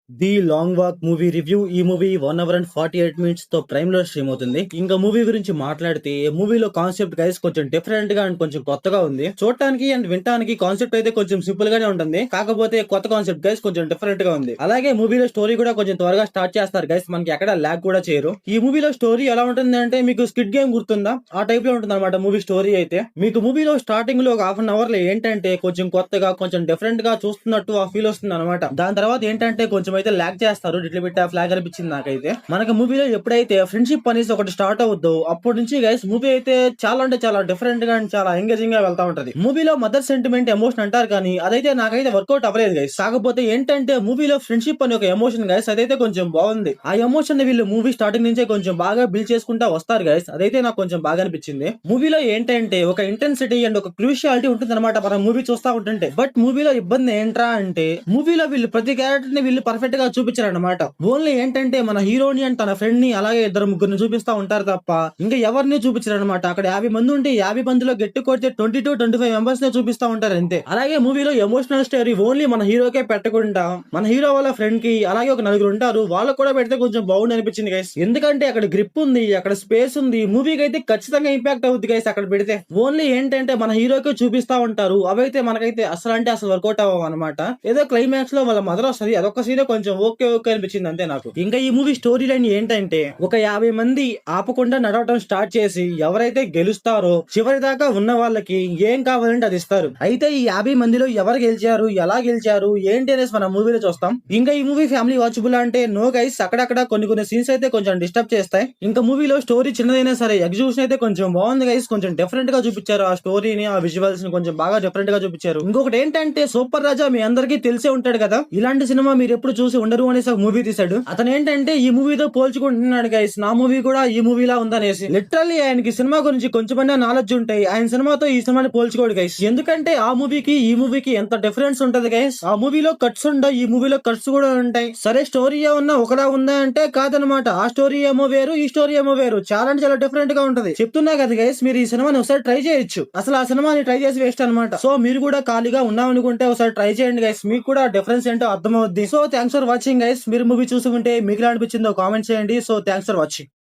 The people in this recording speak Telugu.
The long walk movie review. ఈ మూవీ 1 అవర్ అండ్ 48 మినిట్స్ తో ప్రైమ్ లో స్ట్రీమ్ అవుతుంది. ఇంకా మూవీ గురించి మాట్లాడితే మూవీలో కాన్సెప్ట్ గైస్ కొంచెం డిఫరెంట్ గా అండ్ కొంచెం కొత్తగా ఉంది. చూడటానికి అండ్ వినటానికి కాన్సెప్ట్ అయితే కొంచెం సింపుల్ గానే ఉంటుంది. కాకపోతే కొత్త కాన్సెప్ట్ గైస్ కొంచెం డిఫరెంట్ గా ఉంది. అలాగే మూవీలో స్టోరీ కూడా కొంచెం త్వరగా స్టార్ట్ చేస్తారు గైస్. మనకి ఎక్కడ ల్యాగ్ కూడా చేయరు. ఈ మూవీలో స్టోరీ ఎలా ఉంటుంది అంటే మీకు స్కిడ్ గేమ్ గుర్తుందా, ఆ టైప్ లో ఉంటుంది అనమాట మూవీ స్టోరీ అయితే. మీకు మూవీలో స్టార్టింగ్ లో ఒక హాఫ్ అన్ అవర్ లో ఏంటంటే కొంచెం కొత్తగా కొంచెం డిఫరెంట్ గా చూస్తున్నట్టు ఆ ఫీల్ వస్తుంది అనమాట. దాని తర్వాత ఏంటంటే కొంచెం అయితే ల్యాగ్ చేస్తారు. ఇట్లా బిట్ ఫ్లాగ్ అనిపించింది నాకైతే. మనకి మూవీలో ఎప్పుడైతే ఫ్రెండ్షిప్ అనేసి ఒకటి స్టార్ట్ అవుద్దో అప్పటి నుంచి గైస్ మూవీ అయితే చాలా అంటే చాలా డిఫరెంట్ గా అండ్ చాలా ఎంగేజింగ్ గా వెళ్తా ఉంటది. మూవీలో మదర్ సెంటిమెంట్ ఎమోషన్ అంటారు కానీ అదైతే నాకైతే వర్కౌట్ అవ్వలేదు గైస్. కాకపోతే ఏంటంటే మూవీలో ఫ్రెండ్షిప్ అనే ఒక ఎమోషన్ గైస్ అదైతే కొంచెం బాగుంది. ఆ ఎమోషన్ ని వీళ్ళు మూవీ స్టార్టింగ్ నుంచే కొంచెం బాగా బిల్డ్ చేసుకుంటా వస్తారు గైస్. అదైతే నాకు కొంచెం బాగా అనిపించింది. మూవీలో ఏంటంటే ఒక ఇంటెన్సిటీ అండ్ ఒక క్రూషియాలిటీ ఉంటుంది అనమాట మనం మూవీ చూస్తా ఉంటుంటే. బట్ మూవీలో ఇబ్బంది ఏంట్రా అంటే మూవీలో వీళ్ళు ప్రతి క్యారెక్టర్ ని వీళ్ళు పర్ఫెక్ట్ గా చూపించారు అనమాట. ఓన్లీ ఏంటంటే మన హీరోని అండ్ తన ఫ్రెండ్ ని అలాగే ఇద్దరు ముగ్గురిని చూపిస్తా ఉంటారు తప్ప ఇంకా ఎవరిని చూపించారు అనమాట. అక్కడ 50 మంది ఉంటే 50 మందిలో గట్టి కొడితే 20-25 మెంబర్స్ నే చూపిస్తా ఉంటారు అంతే. అలాగే మూవీలో ఎమోషనల్ స్టోరీ ఓన్లీ మన హీరోకే పెట్టకుండా మన హీరో వాళ్ళ ఫ్రెండ్ కి అలాగే ఒక నలుగురు ఉంటారు వాళ్ళకు కూడా పెడితే కొంచెం బాగుంది అనిపించింది గైస్. ఎందుకంటే అక్కడ గ్రిప్ ఉంది, అక్కడ స్పేస్ ఉంది. మూవీకి అయితే ఖచ్చితంగా ఇంపాక్ట్ అవుతుంది గైస్ అక్కడ పెడితే. ఓన్లీ ఏంటంటే మన హీరోకి చూపిస్తా ఉంటారు, అవైతే మనకైతే అసలు అంటే అసలు వర్కౌట్ అవ్వవు అనమాట. ఏదో క్లైమాక్స్ లో వాళ్ళ మదర్ వస్తుంది, అదొక సీన్ కొంచెం ఓకే ఓకే అనిపించింది అంతే నాకు. ఇంకా ఈ మూవీ స్టోరీ లైన్ ఏంటంటే ఒక 50 మంది ఆపకుండా నడవటం స్టార్ట్ చేసి ఎవరైతే గెలుస్తారో చివరి దాకా ఉన్న వాళ్ళకి ఏం కావాలంటే అది ఇస్తారు. అయితే ఈ 50 మందిలో ఎవరు గెలిచారు, ఎలా గెలిచారు, ఏంటి అనేసి మనం మూవీలో చూస్తాం. ఇంకా ఈ మూవీ ఫ్యామిలీ వాచబుల్ అంటే నో గైస్, అక్కడక్కడ కొన్ని సీన్స్ అయితే కొంచెం డిస్టర్బ్ చేస్తాయి. ఇంకా మూవీలో స్టోరీ చిన్నదైనా సరే ఎగ్జిక్యూషన్ అయితే కొంచెం బాగుంది గైస్. కొంచెం డిఫరెంట్ గా చూపించారు ఆ స్టోరీని, ఆ విజువల్స్ ని కొంచెం బాగా డిఫరెంట్ గా చూపించారు. ఇంకొకటి ఏంటంటే సూపర్ రాజా మీ అందరికీ తెలిసే ఉంటాడు కదా, ఇలాంటి సినిమా మీరు ఎప్పుడు చూసి ఉండరు అనేసి ఒక మూవీ తీశాడు. అతను ఏంటంటే ఈ మూవీతో పోల్చుకుంటున్నాడు గైస్, నా మూవీ కూడా ఈ మూవీలా ఉందనేసి. లిటరల్లీ ఆయనకి సినిమా గురించి కొంచెమైనా నాలెడ్జ్ ఉంటాయి, ఆయన సినిమాతో ఈ సినిమాని పోల్చుకోడు గైస్. ఎందుకంటే ఆ మూవీకి ఈ మూవీకి ఎంత డిఫరెన్స్ ఉంటది గైస్. ఆ మూవీలో కట్స్ ఉంటాయి, ఈ మూవీలో కట్స్ కూడా ఉంటాయి. సరే స్టోరీ ఏమన్నా ఒకలా ఉందా అంటే కాదనమాట. ఆ స్టోరీ ఏమో వేరు, ఈ స్టోరీ ఏమో వేరు. చాలా అంటే చాలా డిఫరెంట్ గా ఉంటది. చెప్తున్నా కదా గైస్, మీరు ఈ సినిమాని ఒకసారి ట్రై చేయొచ్చు. అసలు ఆ సినిమాని ట్రై చేసి వేస్ట్ అనమాట. సో మీరు కూడా ఖాళీగా ఉన్నామనుకుంటే ఒకసారి ట్రై చేయండి గైస్, మీకు కూడా డిఫరెన్స్ ఏంటో అర్థమవుద్ది. So thanks for watching guys. మీరు మూవీ చూసుకుంటే మీకు ఎలా అనిపించిందో కామెంట్ చేయండి. So thanks for watching.